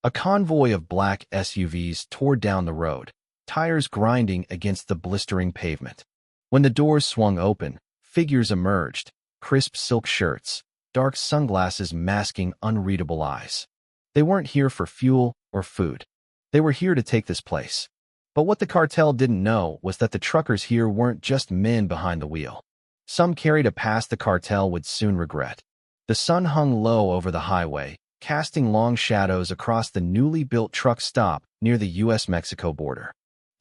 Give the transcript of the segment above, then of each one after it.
A convoy of black SUVs tore down the road, tires grinding against the blistering pavement. When the doors swung open, figures emerged, crisp silk shirts, dark sunglasses masking unreadable eyes. They weren't here for fuel or food. They were here to take this place. But what the cartel didn't know was that the truckers here weren't just men behind the wheel. Some carried a past the cartel would soon regret. The sun hung low over the highway, casting long shadows across the newly built truck stop near the U.S.-Mexico border.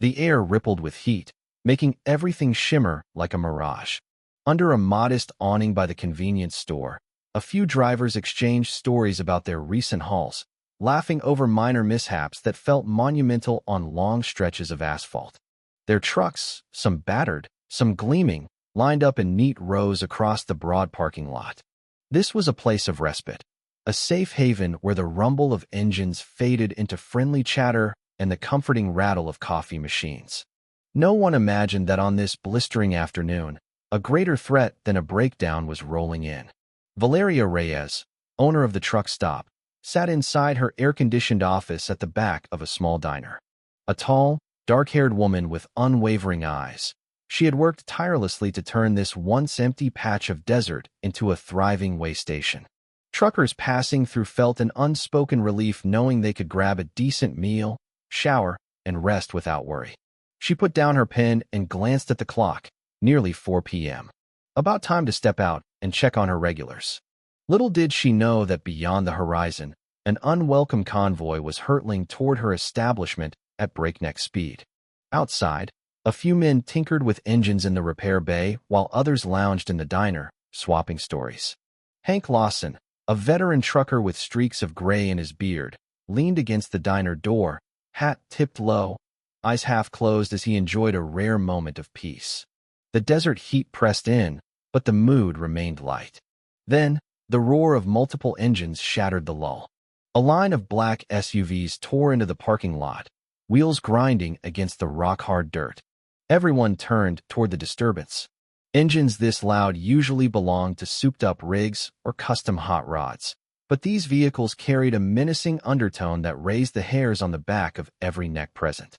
The air rippled with heat, making everything shimmer like a mirage. Under a modest awning by the convenience store, a few drivers exchanged stories about their recent hauls, laughing over minor mishaps that felt monumental on long stretches of asphalt. Their trucks, some battered, some gleaming, lined up in neat rows across the broad parking lot. This was a place of respite, a safe haven where the rumble of engines faded into friendly chatter and the comforting rattle of coffee machines. No one imagined that on this blistering afternoon, a greater threat than a breakdown was rolling in. Valeria Reyes, owner of the truck stop, sat inside her air-conditioned office at the back of a small diner. A tall, dark-haired woman with unwavering eyes, she had worked tirelessly to turn this once empty patch of desert into a thriving way station. Truckers passing through felt an unspoken relief knowing they could grab a decent meal, shower, and rest without worry. She put down her pen and glanced at the clock, nearly 4 p.m. About time to step out and check on her regulars. Little did she know that beyond the horizon, an unwelcome convoy was hurtling toward her establishment at breakneck speed. Outside, a few men tinkered with engines in the repair bay while others lounged in the diner, swapping stories. Hank Lawson, a veteran trucker with streaks of gray in his beard, leaned against the diner door, hat tipped low, eyes half closed as he enjoyed a rare moment of peace. The desert heat pressed in, but the mood remained light. Then, the roar of multiple engines shattered the lull. A line of black SUVs tore into the parking lot, wheels grinding against the rock-hard dirt. Everyone turned toward the disturbance. Engines this loud usually belonged to souped-up rigs or custom hot rods, but these vehicles carried a menacing undertone that raised the hairs on the back of every neck present.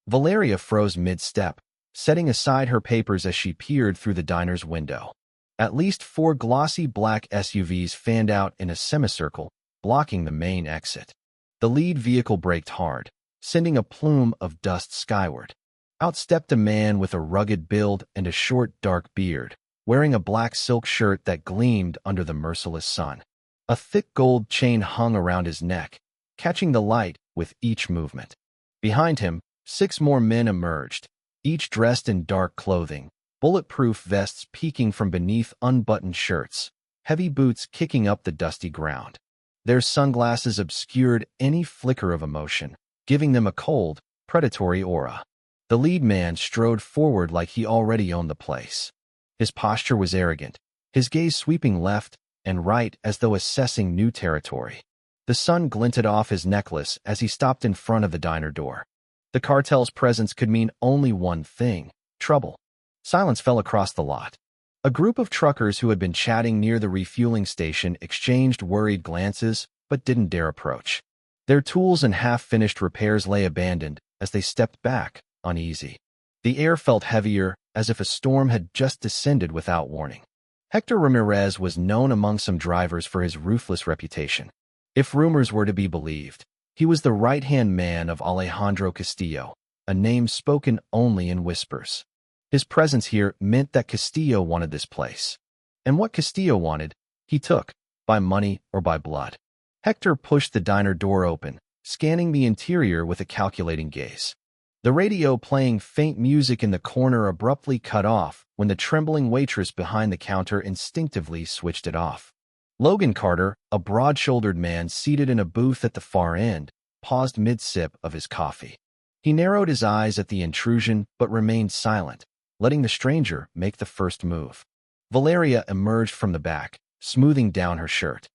Valeria froze mid-step, setting aside her papers as she peered through the diner's window. At least 4 glossy black SUVs fanned out in a semicircle, blocking the main exit. The lead vehicle braked hard, sending a plume of dust skyward. Out stepped a man with a rugged build and a short, dark beard, wearing a black silk shirt that gleamed under the merciless sun. A thick gold chain hung around his neck, catching the light with each movement. Behind him, 6 more men emerged, each dressed in dark clothing, bulletproof vests peeking from beneath unbuttoned shirts, heavy boots kicking up the dusty ground. Their sunglasses obscured any flicker of emotion, giving them a cold, predatory aura. The lead man strode forward like he already owned the place. His posture was arrogant, his gaze sweeping left and right as though assessing new territory. The sun glinted off his necklace as he stopped in front of the diner door. The cartel's presence could mean only one thing: trouble. Silence fell across the lot. A group of truckers who had been chatting near the refueling station exchanged worried glances but didn't dare approach. Their tools and half-finished repairs lay abandoned as they stepped back, uneasy. The air felt heavier, as if a storm had just descended without warning. Hector Ramirez was known among some drivers for his ruthless reputation. If rumors were to be believed, he was the right-hand man of Alejandro Castillo, a name spoken only in whispers. His presence here meant that Castillo wanted this place. And what Castillo wanted, he took, by money or by blood. Hector pushed the diner door open, scanning the interior with a calculating gaze. The radio playing faint music in the corner abruptly cut off when the trembling waitress behind the counter instinctively switched it off. Logan Carter, a broad-shouldered man seated in a booth at the far end, paused mid-sip of his coffee. He narrowed his eyes at the intrusion but remained silent, letting the stranger make the first move. Valeria emerged from the back, smoothing down her shirt.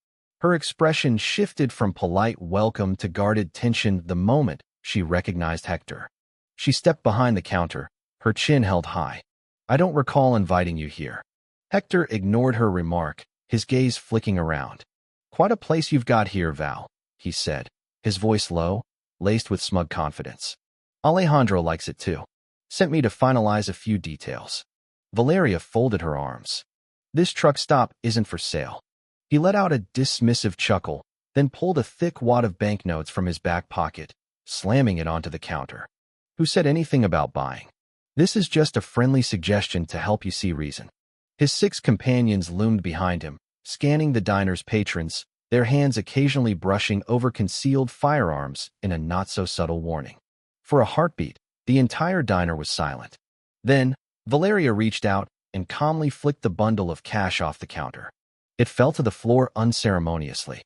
Her expression shifted from polite welcome to guarded tension the moment she recognized Hector. She stepped behind the counter, her chin held high. "I don't recall inviting you here." Hector ignored her remark, his gaze flicking around. "Quite a place you've got here, Val," he said, his voice low, laced with smug confidence. Alejandro likes it too. Sent me to finalize a few details. Valeria folded her arms. This truck stop isn't for sale. He let out a dismissive chuckle, then pulled a thick wad of banknotes from his back pocket, slamming it onto the counter. Who said anything about buying? This is just a friendly suggestion to help you see reason. His 6 companions loomed behind him, scanning the diner's patrons, their hands occasionally brushing over concealed firearms in a not-so-subtle warning. For a heartbeat, the entire diner was silent. Then, Valeria reached out and calmly flicked the bundle of cash off the counter. It fell to the floor unceremoniously.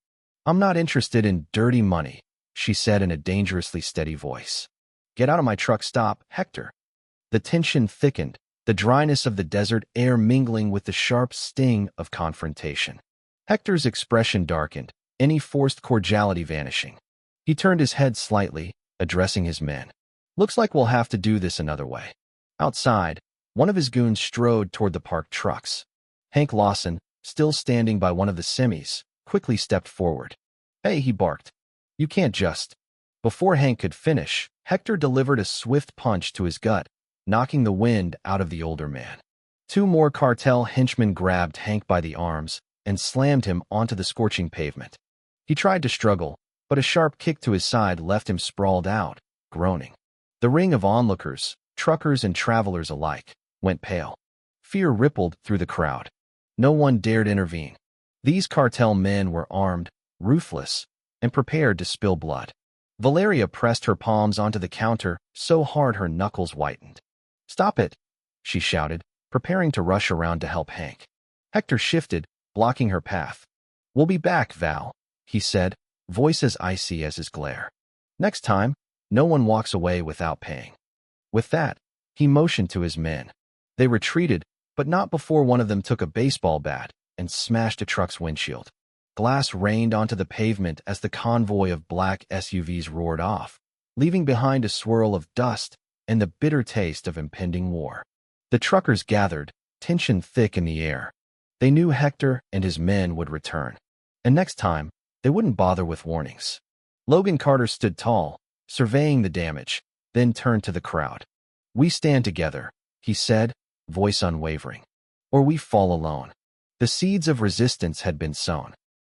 "I'm not interested in dirty money," she said in a dangerously steady voice. "Get out of my truck stop, Hector." The tension thickened, the dryness of the desert air mingling with the sharp sting of confrontation. Hector's expression darkened, any forced cordiality vanishing. He turned his head slightly, addressing his men. "Looks like we'll have to do this another way." Outside, one of his goons strode toward the parked trucks. Hank Lawson, still standing by one of the semis, quickly stepped forward. "Hey," he barked. "You can't just—" Before Hank could finish, Hector delivered a swift punch to his gut, knocking the wind out of the older man. 2 more cartel henchmen grabbed Hank by the arms and slammed him onto the scorching pavement. He tried to struggle, but a sharp kick to his side left him sprawled out, groaning. The ring of onlookers, truckers and travelers alike, went pale. Fear rippled through the crowd. No one dared intervene. These cartel men were armed, ruthless, and prepared to spill blood. Valeria pressed her palms onto the counter so hard her knuckles whitened. "Stop it," she shouted, preparing to rush around to help Hank. Hector shifted, blocking her path. "We'll be back, Val," he said, voice as icy as his glare. "Next time, no one walks away without paying." With that, he motioned to his men. They retreated, but not before one of them took a baseball bat and smashed a truck's windshield. Glass rained onto the pavement as the convoy of black SUVs roared off, leaving behind a swirl of dust and the bitter taste of impending war. The truckers gathered, tension thick in the air. They knew Hector and his men would return, and next time, they wouldn't bother with warnings. Logan Carter stood tall, surveying the damage, then turned to the crowd. "We stand together," he said, voice unwavering. "Or we fall alone." The seeds of resistance had been sown.